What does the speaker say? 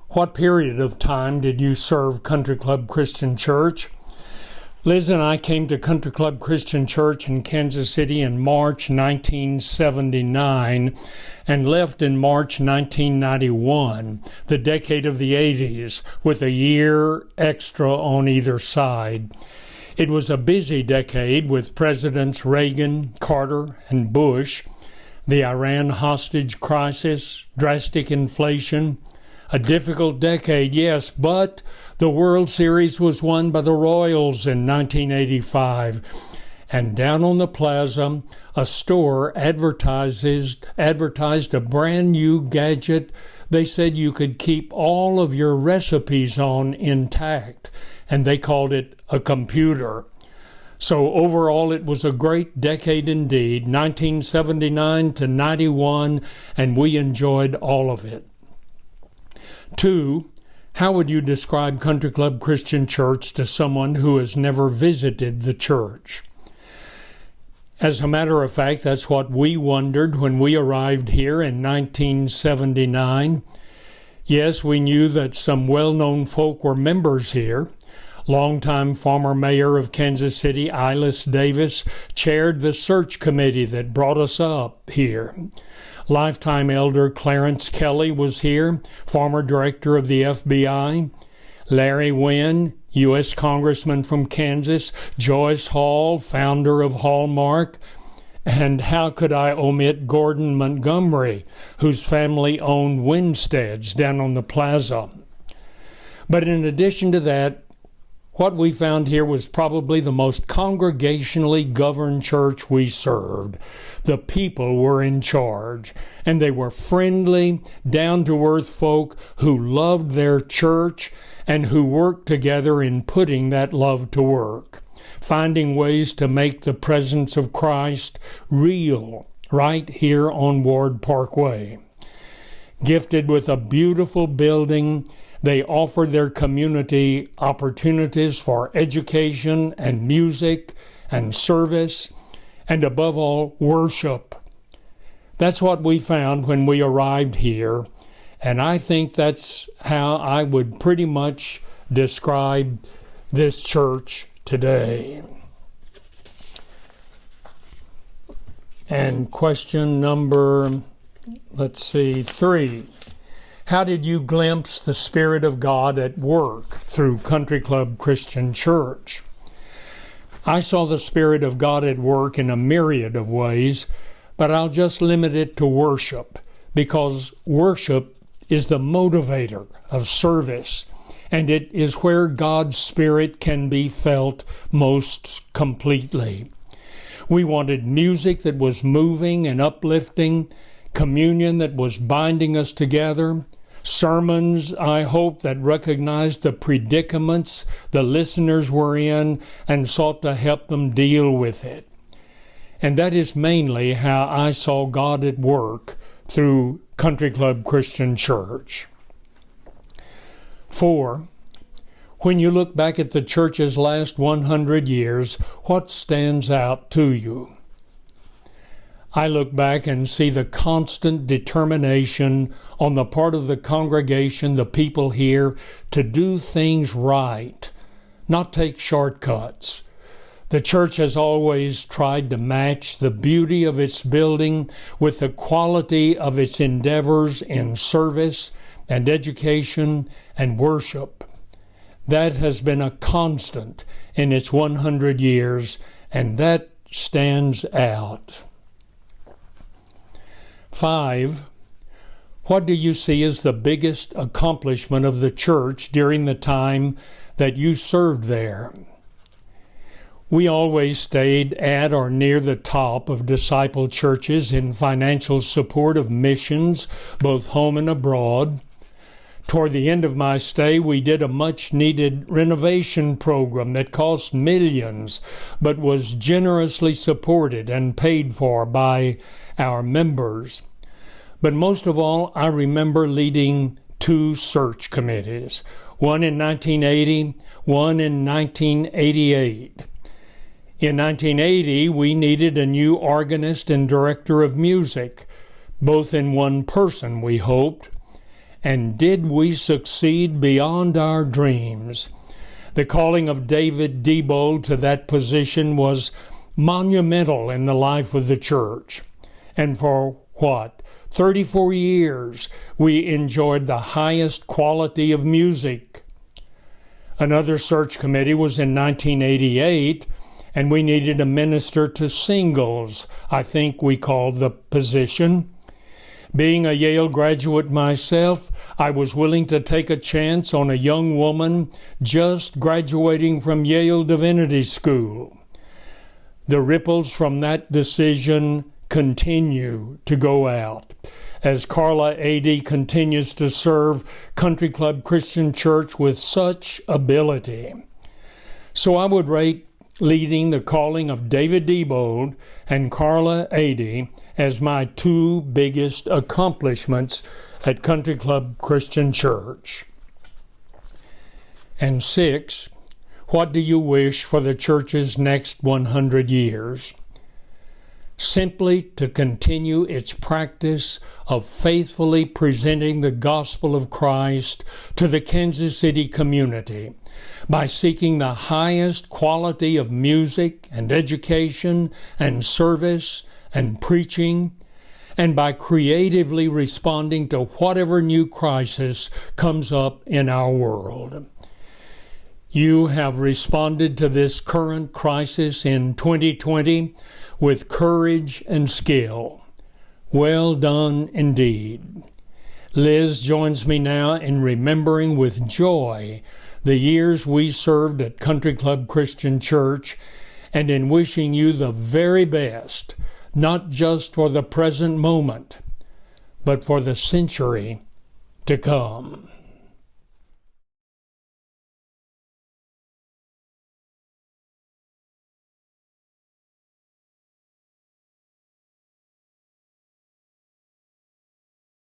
What period of time did you serve Country Club Christian Church? Liz and I came to Country Club Christian Church in Kansas City in March 1979 and left in March 1991, the decade of the 80s, with a year extra on either side. It was a busy decade with Presidents Reagan, Carter, and Bush, the Iran hostage crisis, drastic inflation. A difficult decade, yes, but the World Series was won by the Royals in 1985. And down on the plaza, a store advertised a brand new gadget they said you could keep all of your recipes on intact, and they called it a computer. So overall, it was a great decade indeed, 1979 to 91, and we enjoyed all of it. 2, how would you describe Country Club Christian Church to someone who has never visited the church? As a matter of fact, that's what we wondered when we arrived here in 1979. Yes, we knew that some well-known folk were members here. Longtime former mayor of Kansas City, Ilis Davis, chaired the search committee that brought us up here. Lifetime elder Clarence Kelly was here, former director of the FBI. Larry Wynn, U.S. Congressman from Kansas. Joyce Hall, founder of Hallmark. And how could I omit Gordon Montgomery, whose family owned Winsteads down on the plaza. But in addition to that, what we found here was probably the most congregationally governed church we served. The people were in charge, and they were friendly, down-to-earth folk who loved their church and who worked together in putting that love to work, finding ways to make the presence of Christ real right here on Ward Parkway. Gifted with a beautiful building, they offer their community opportunities for education and music and service, and above all, worship. That's what we found when we arrived here, and I think that's how I would pretty much describe this church today. And question number, 3. How did you glimpse the Spirit of God at work through Country Club Christian Church? I saw the Spirit of God at work in a myriad of ways, but I'll just limit it to worship, because worship is the motivator of service, and it is where God's Spirit can be felt most completely. We wanted music that was moving and uplifting, communion that was binding us together, sermons, I hope, that recognized the predicaments the listeners were in and sought to help them deal with it. And that is mainly how I saw God at work through Country Club Christian Church. 4, when you look back at the church's last 100 years, what stands out to you? I look back and see the constant determination on the part of the congregation, the people here, to do things right, not take shortcuts. The church has always tried to match the beauty of its building with the quality of its endeavors in service and education and worship. That has been a constant in its 100 years, and that stands out. 5, what do you see as the biggest accomplishment of the church during the time that you served there? We always stayed at or near the top of disciple churches in financial support of missions, both home and abroad. Toward the end of my stay, we did a much-needed renovation program that cost millions, but was generously supported and paid for by our members. But most of all, I remember leading 2 search committees, one in 1980, one in 1988. In 1980, we needed a new organist and director of music, both in one person, we hoped. and did we succeed beyond our dreams? The calling of David Diebold to that position was monumental in the life of the church. And for what? 34 years we enjoyed the highest quality of music. Another search committee was in 1988, and we needed a minister to singles, I think we called the position. Being a Yale graduate myself, I was willing to take a chance on a young woman just graduating from Yale Divinity School. The ripples from that decision continue to go out as Carla Adey continues to serve Country Club Christian Church with such ability. So I would rate leading the calling of David Diebold and Carla Adey as my two biggest accomplishments at Country Club Christian Church. And 6, what do you wish for the church's next 100 years? Simply to continue its practice of faithfully presenting the gospel of Christ to the Kansas City community by seeking the highest quality of music and education and service and preaching, and by creatively responding to whatever new crisis comes up in our world. You have responded to this current crisis in 2020 with courage and skill. Well done indeed. Liz joins me now in remembering with joy the years we served at Country Club Christian Church and in wishing you the very best, not just for the present moment, but for the century to come.